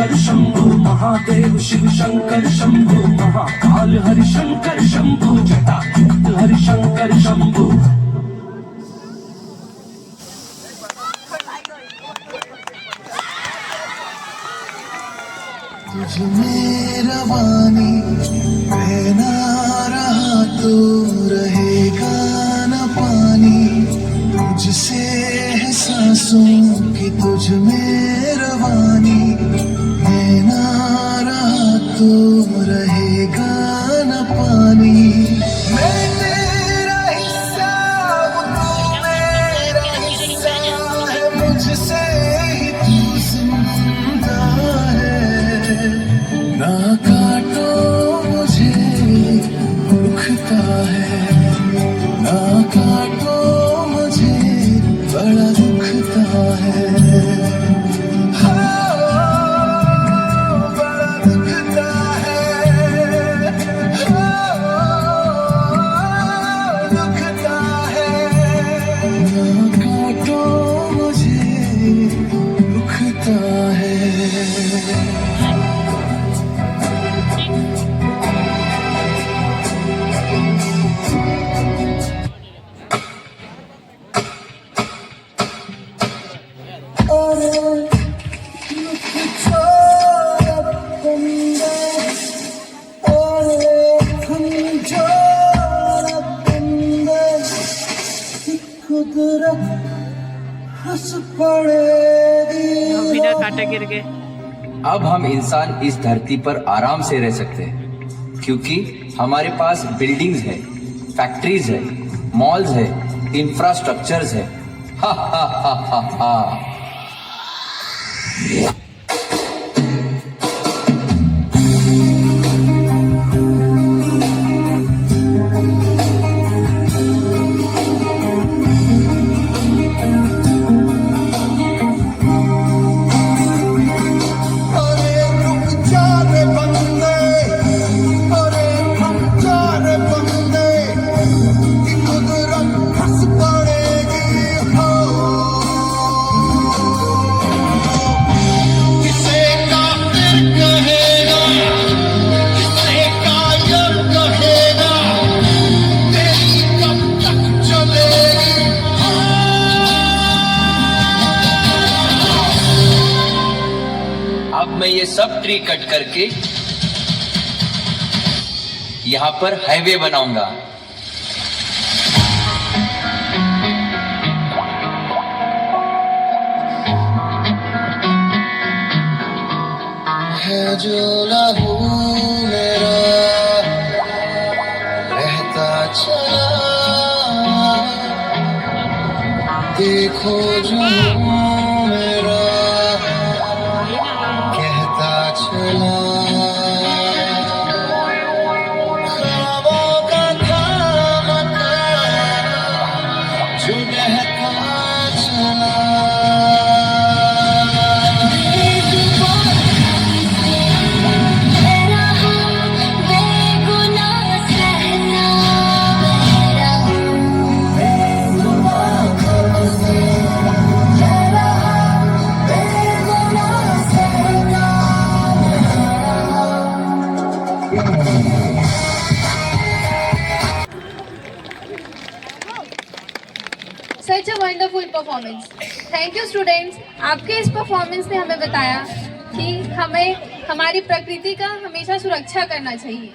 शंकर शंभु महादेव शिव शंकर शंभु महाकाल हरि शंकर शंभु जटायुक्त हरि शंकर शंभु। तुझ में रवानी बहना रहा तो रहेगा न पानी, तुझसे है सांसों की तुझ में रवानी, बहना रहा तो रहेगा न पानी। मैं तेरा हिस्सा हूँ तू मेरा हिस्सा है, मुझसे ही तू जिंदा है। ना काटो मुझे दुखता है, ना काटो मुझे बड़ा दुखता है। हाँ, बड़ा दुखता है, हाँ, दुखता है। ना काटो मुझे दुखता है। अब हम इंसान इस धरती पर आराम से रह सकते हैं, क्योंकि हमारे पास बिल्डिंग्स है, फैक्ट्रीज है, मॉल्स है, इंफ्रास्ट्रक्चर्स है। हा हा हा हा हा। अब मैं ये सब ट्री कट करके यहाँ पर हाईवे बनाऊंगा। है जो लहू मेरा रहता चला, देखो जो मेरा कहता चला। ख्वाबों का खामखा जो बहता चला। Such a wonderful performance. Thank you students. आपके इस परफॉर्मेंस ने हमें बताया कि हमें हमारी प्रकृति का हमेशा सुरक्षा करना चाहिए।